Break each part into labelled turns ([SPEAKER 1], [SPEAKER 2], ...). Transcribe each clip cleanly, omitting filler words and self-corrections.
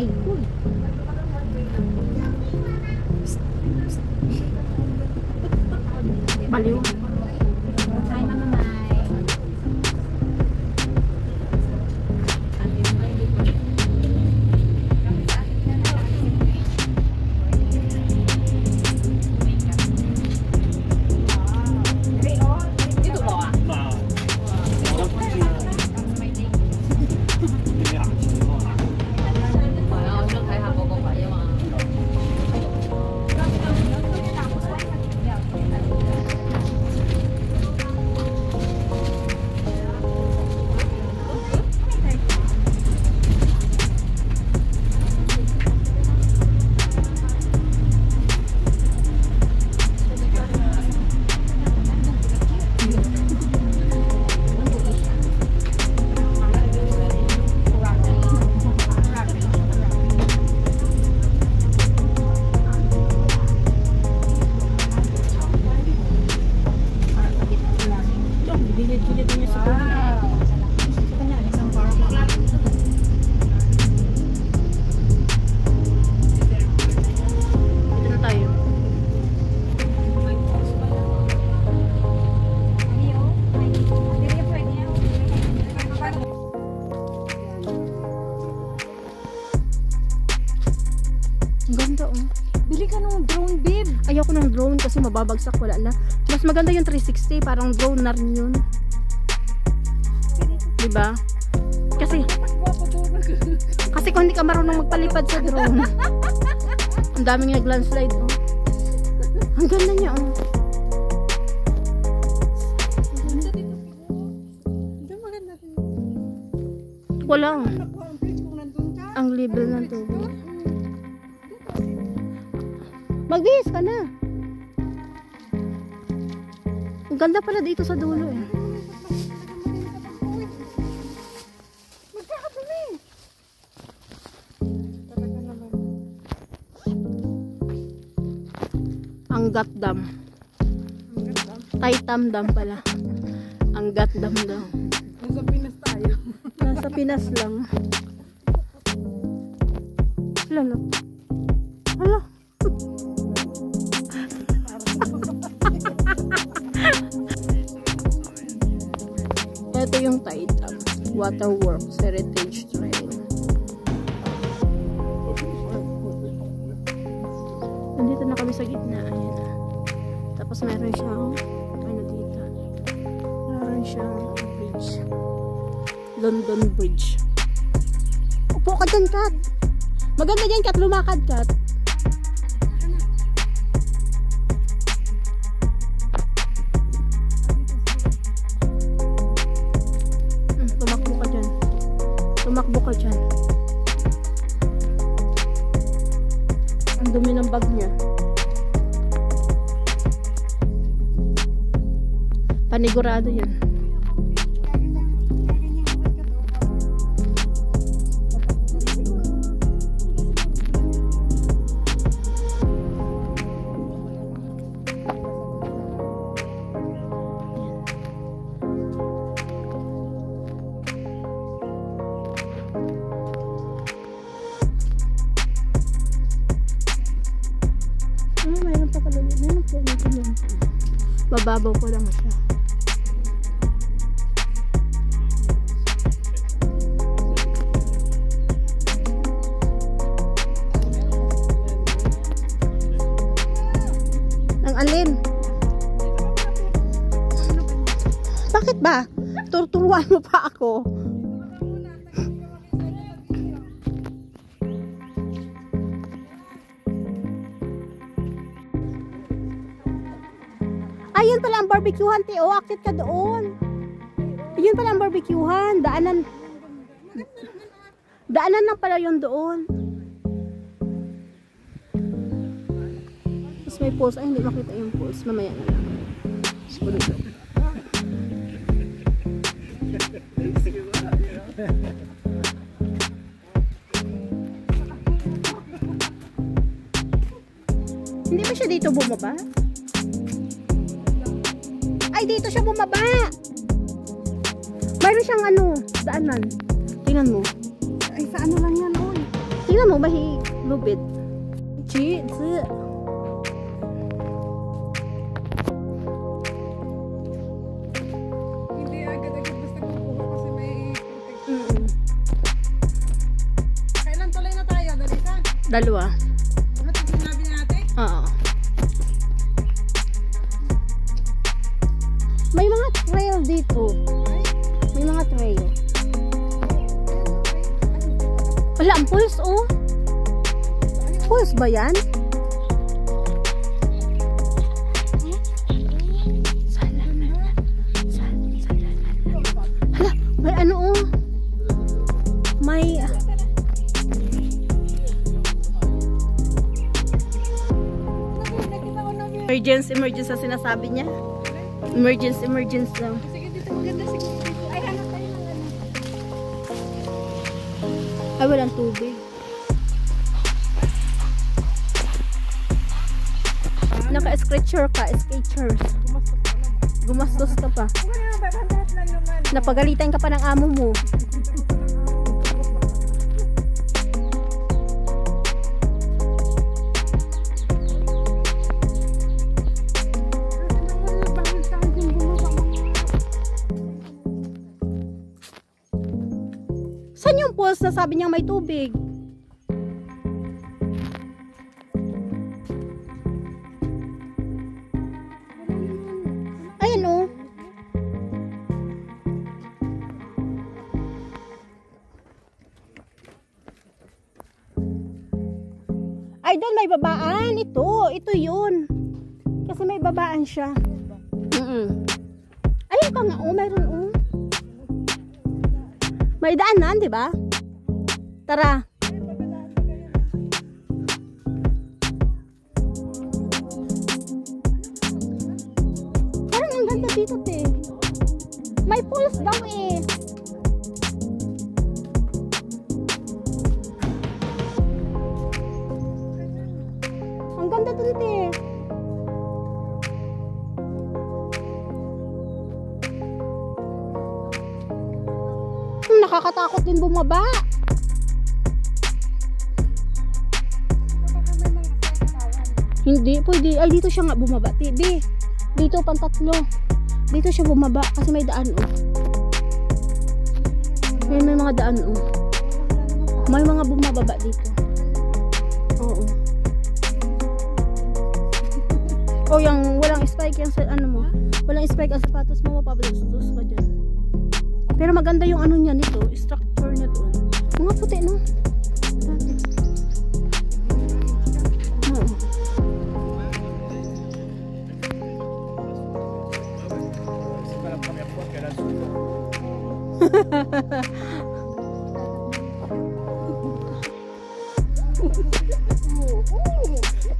[SPEAKER 1] Ay, cool. Baliw.
[SPEAKER 2] Hi, Mama Mai.
[SPEAKER 1] Ganda oh.
[SPEAKER 2] Bili ka ng drone, babe.
[SPEAKER 1] Ayoko ng drone kasi mababagsak, wala na. Mas maganda yung 360, parang drone na rin yun. Diba? Kasi kung hindi ka marunong magpalipad sa drone. Ang daming nag-landslide oh. Ang ganda niya oh. Walang. Ang level ng tubig. Magbihis ka na. Ang ganda pala dito sa dulo eh. Ang Gat Dam. Taitam Dam pala. Ang Gat Dam daw.
[SPEAKER 2] Nasa Pinas tayo.
[SPEAKER 1] Nasa Pinas lang. Hala no. Hala. Ito yung Taitam Waterworks Heritage Trail. Nandito na kami sa gitna. Ayan. Tapos meron siyang ano dito. Meron siyang bridge. London Bridge. Upo ka dyan, Kat. Maganda dyan, Kat. Lumakad, Kat. Tumakbo ka dyan. Tumakbo ka dyan. Ang dumi ng bag niya. Panigurado yan. Mayroon pa pala yun. Mayroon pa yun. Mababaw ko lang siya. Ang alin? Bakit ba? Turuan mo pa ako. Ayun pala ang barbecuehan, Teo. Akit ka doon. Ayun pala ang barbecuehan. Daanan lang pala yun doon. Tapos may post. Ay, hindi makita yung post. Mamaya na lang. Hindi ba siya dito bumaba? Ay, dito siya bumaba. Mayroon siyang ano, daanan. Tingnan mo.
[SPEAKER 2] Ay, sa ano lang yan, oy.
[SPEAKER 1] Tingnan mo, mahilubid. Cheese.
[SPEAKER 2] Hindi agad-agad basta kukuha kasi may protection. Kailan tuloy na tayo? Dali ka?
[SPEAKER 1] 2.
[SPEAKER 2] Ano ito sinabi natin?
[SPEAKER 1] Oo. May mga trail dito. May mga trail. Wala, ang pulse, oh. Pulse ba yan? Hala, may ano, oh. May... Emergency na sinasabi niya. Emergency lang.
[SPEAKER 2] Sige, dito maganda siguro dito. Ay, hanap tayo ng ano.
[SPEAKER 1] Ay, walang tubig. Naka-scratcher ka, sketchers. Gumastos ka pa.
[SPEAKER 2] Ano naman, 500 lang naman.
[SPEAKER 1] Napagalitan ka pa ng amo mo. Saan yung pulse na sabi niya may tubig? Ayan, oh. Ay, doon may babaan. Ito yun. Kasi may babaan siya. Ayun pa nga, oh, mayroon, oh. May daanan, di ba? Tara. Parang ang ganda dito, te. May pulse daw, eh. Ang ganda dun, te. Nakakatakot din bumaba. Hindi, pwede. Ay, dito siya nga bumaba. Tibi. Dito, pantatlo. Dito siya bumaba kasi may daan, oh. May mga daan, oh. May mga bumababa dito. Oo. O, yung walang spike yung sa ano mo. Walang spike ang sapatos mo, mapapalustos ka dyan. Pero maganda yung ano niya nito, structure niya doon. Mga puti, no? Oo.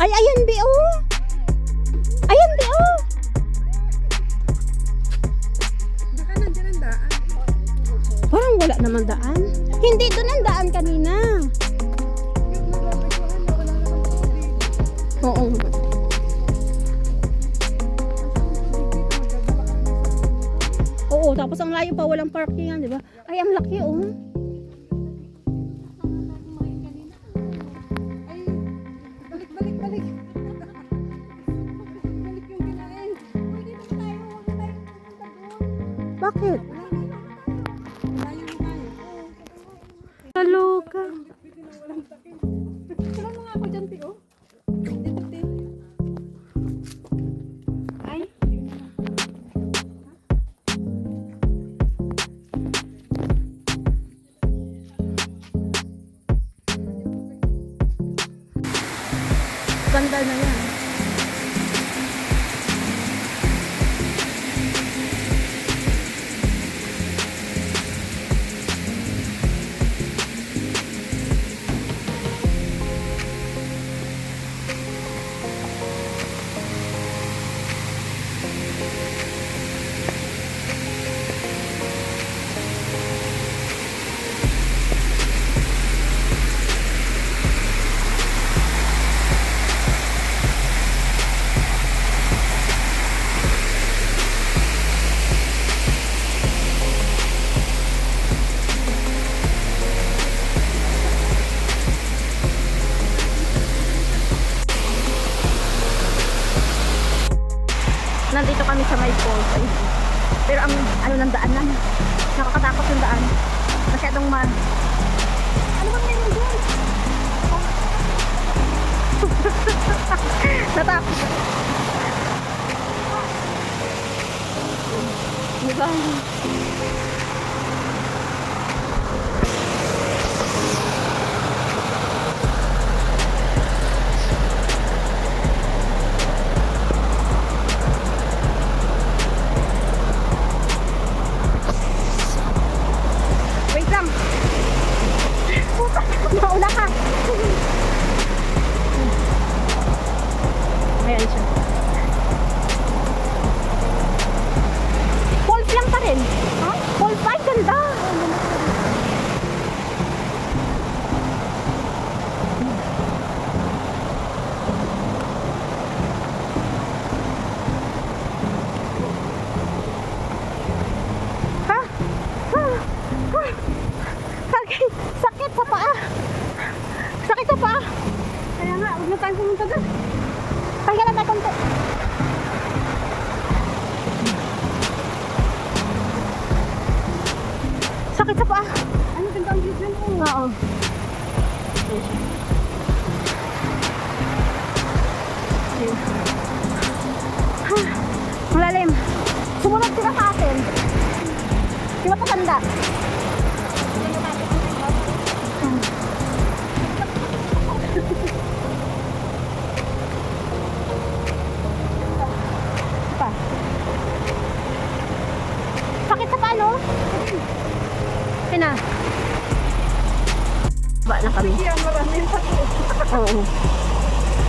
[SPEAKER 1] Ay, ayan, B.O. Ayan, B.O.
[SPEAKER 2] Baka nandiyan ang daan.
[SPEAKER 1] Parang wala namang daan. Hindi, doon ang daan kanina. Oo. Oo, tapos ang layo pa, walang parking yan, di ba? Ay, ang laki, oh.
[SPEAKER 2] Balik. Balik yung kinain. Uy, dito tayo. Huwag tayo pumunta doon.
[SPEAKER 1] Bakit?
[SPEAKER 2] Malayo na tayo.
[SPEAKER 1] Kaloka.
[SPEAKER 2] Tulungan mo nga ako dyan, Tio. Dito, Tio. Ay.
[SPEAKER 1] Ganda na yan. Nandito kami sa may falls. Ayun. Pero ang ano ng daan lang. Nakakatakot yung daan. Masyadong
[SPEAKER 2] Ano bang meron doon?
[SPEAKER 1] natakot. Diba? Wait lang. Mauna ka. Ayan siya. Falls lang pa rin. Ha? Falls pa, ay ganda. Ha? Ha? Ha? Sakit. Sakit sa paa. Sakit sa paa.
[SPEAKER 2] Kaya nga, huwag na tayo pumunta doon.
[SPEAKER 1] Pahinga lang tayo konti. Sakit sa paa.
[SPEAKER 2] Ano, ganda ang view dyan?
[SPEAKER 1] Oo. Malalim. Sumunod sila sa atin. Sila patanda. Pa. Sakit sa paa, no? Pina. Ba na kami.
[SPEAKER 2] Kaya marami yung tato.
[SPEAKER 1] Oo.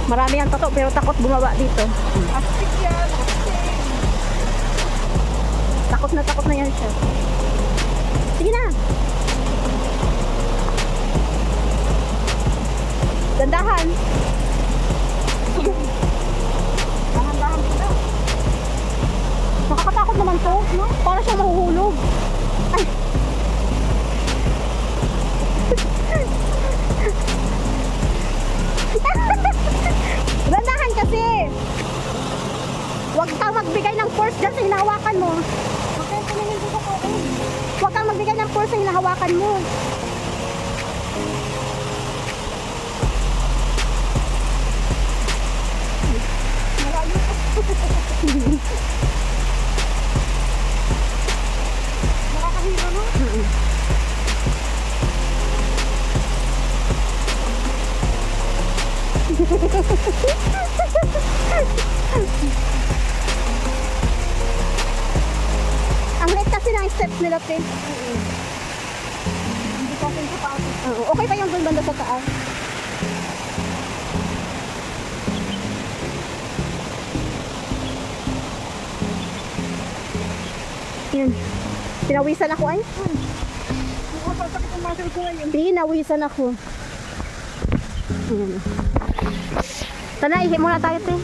[SPEAKER 1] Marami ang tato pero takot bumaba dito.
[SPEAKER 2] Astik yan.
[SPEAKER 1] Takot na yan siya. Sige na. Gandahan.
[SPEAKER 2] Dahan-dahan din daw.
[SPEAKER 1] Nakakatakot naman to, no? Para siya mahuhulog. Ay. Gandahan kasi. Huwag kang magbigay ng force dyan sa hinahawakan mo.
[SPEAKER 2] Huwag kayong tumingin sa tato.
[SPEAKER 1] Huwag kang magbigay ng force sa hinahawakan mo.
[SPEAKER 2] Malayo. Nakakahiro, no?
[SPEAKER 1] Ang liit kasi ng steps nila, te.
[SPEAKER 2] Hindi ka sa tato.
[SPEAKER 1] Oo, okay pa yung doon banda sa taas. Yun. Pinawisan ako ay.
[SPEAKER 2] Kung sasakit ang muscle ko ngayon.
[SPEAKER 1] Pinawisan ako. Yun. Sana, ihi muna tayo, te.